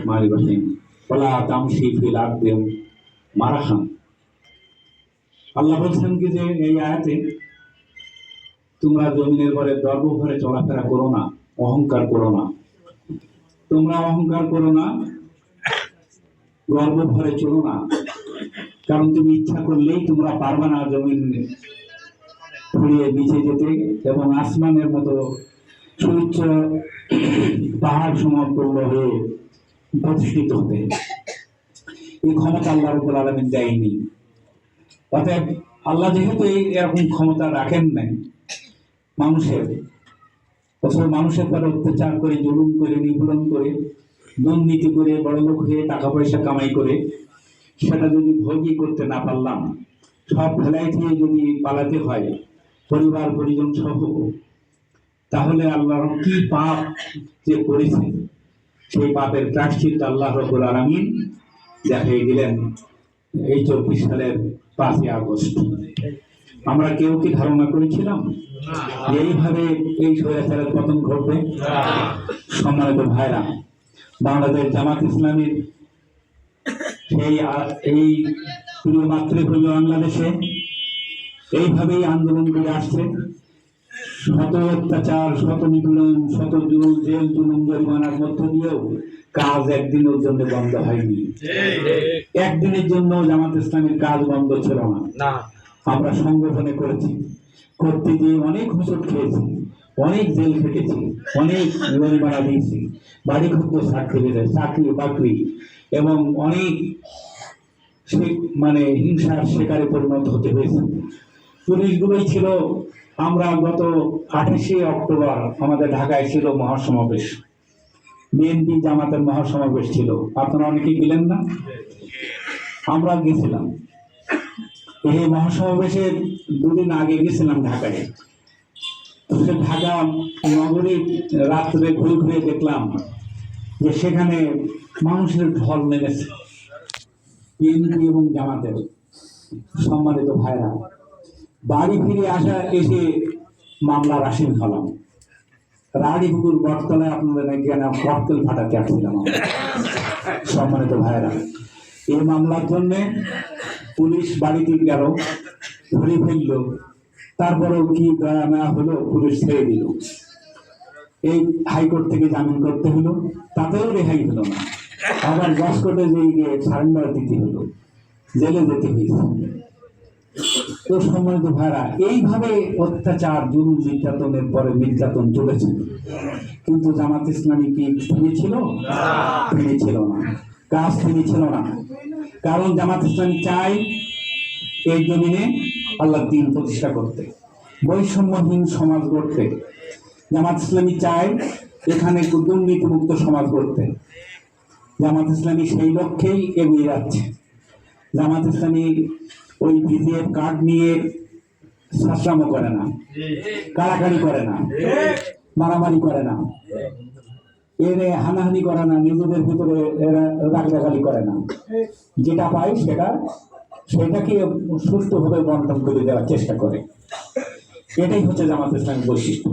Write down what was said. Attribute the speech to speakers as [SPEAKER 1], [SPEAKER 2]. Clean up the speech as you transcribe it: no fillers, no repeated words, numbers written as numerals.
[SPEAKER 1] রহিম ওয়ালা তামশি ফিল আরদি মারাহান। আল্লাহ বলছেন কি যে এই আয়াতে তোমরা জমিনের পরে গর্ব ভরে চলাফেরা করো না, অহংকার করো না। তোমরা অহংকার করো না, গর্ব ভরে চলো না, কারণ তুমি ইচ্ছা করলেই তোমরা পারবে না জমিন ফুরিয়ে নিচে যেতে এবং আসমানের মতো সুউচ্চ পাহাড় সমতুল্য হয়ে প্রতিষ্ঠিত হতে। এই ক্ষমতা আল্লাহ রাব্বুল আলামিন দেয়নি। অতএব আল্লাহ যেহেতু এরকম ক্ষমতা রাখেন নাই মানুষের, অথবা মানুষের পরে অত্যাচার করে, জুলুম করে, নিপীড়ন করে, দুর্নীতি করে, বড়লোক হয়ে টাকা পয়সা কামাই করে সেটা যদি ভোগই করতে না পারলাম, সব ফেলাই দিয়ে যদি পালাতে হয় পরিবার পরিজন সহ, তাহলে আল্লাহর কি পাপ যে করেছে সেই পাপের প্রায়শ্চিত্ত আল্লাহ রাব্বুল আলামিন দেখিয়ে দিলেন এই 24 সালের 5ই আগস্ট। আমরা কেউ কি ধারণা করেছিলাম এইভাবে এই স্বৈরাচারের পতন ঘটবে? সম্মানিত ভাইরা, বাংলাদেশ জামাত ইসলামীর এই প্রিয় মাতৃভূমি বাংলাদেশে এইভাবেই আন্দোলন করে আসছে। শত অত্যাচার, শত নিপীড়ন, শত জেল জুলুম জরিমানার মধ্য দিয়েও কাজ একদিনের জন্য বন্ধ হয়নি। একদিনের জন্য জামাত ইসলামের কাজ বন্ধ ছিল না। আমরা সংগঠনে করেছি, করতে গিয়ে অনেক হোঁচট খেয়েছি, অনেক জেল খেটেছি, অনেক জরিমানা দিয়েছি, বাড়ি ঘর ছাড়তে পেরেছে, চাকরি বাকরি, এবং অনেক হিংসার শিকারে পরিণত হতে হয়েছে। পুলিশগুলোই ছিল। আমরা গত 28শে অক্টোবর আমাদের ঢাকায় ছিল মহাসমাবেশ, বিএনপি জামাতের মহাসমাবেশ ছিল। আপনারা অনেকেই গেলেন না? আমরা গেছিলাম। এই মহাসমাবেশের দুদিন আগে গেছিলাম ঢাকায়। ঢাকা নগরী রাত্রে ঘুরে ঘুরে দেখলাম যে সেখানে মানুষের ঢল নেমেছে বিএনপি এবং জামাতের। সম্মানিত ভাইরা, বাড়ি ফিরে এসে মামলার আসামি হলাম। রাড়িপুকুর বটতলায় আপনাদের ককটেল ফাটাতে আসছিলাম। সম্মানিত ভাইরা, এই মামলার জন্য পুলিশ বাড়িতে গেল, ধরে ফেলল, তারপরেও কি দয়া না হলো, পুলিশ ছেড়ে দিল। এই হাইকোর্ট থেকে জামিন করতে হলো, তাতেও রেহাই হলো না। আবার জজকোর্টে গিয়ে সারেন্ডার দিতে হলো, জেলে যেতে হয়েছে। তো সম্মানিত ভাইরা, এইভাবে অত্যাচার, জুলুম, নির্যাতনের পরে নির্যাতন চলেছে। কিন্তু জামাত ইসলামী কি থেমেছিল? থেমেছিল না, কাজ থেমেছিল না। কারণ জামাত ইসলামী চাই এই জমিনে আল্লাহর দ্বীন প্রতিষ্ঠা করতে, বৈষম্যহীন সমাজ গড়তে। জামাত ইসলামী চায় এখানে দুর্নীতিমুক্ত সমাজ গড়তে। জামাত ইসলামী সেই লক্ষ্যেই এগিয়ে যাচ্ছে। জামাত ইসলামী ওই ভিজিএফ কার্ড নিয়ে শাসরামো করে না, কাড়াকাড়ি করে না, মারামারি করে না, এর হানাহানি করে না, নিজেদের ভিতরে রাগারাগি করে না। যেটা পায় সেটাকে সুষ্ঠুভাবে বন্টন করে দেওয়ার চেষ্টা করে। এটাই হচ্ছে জামাত ইসলামের বৈশিষ্ট্য।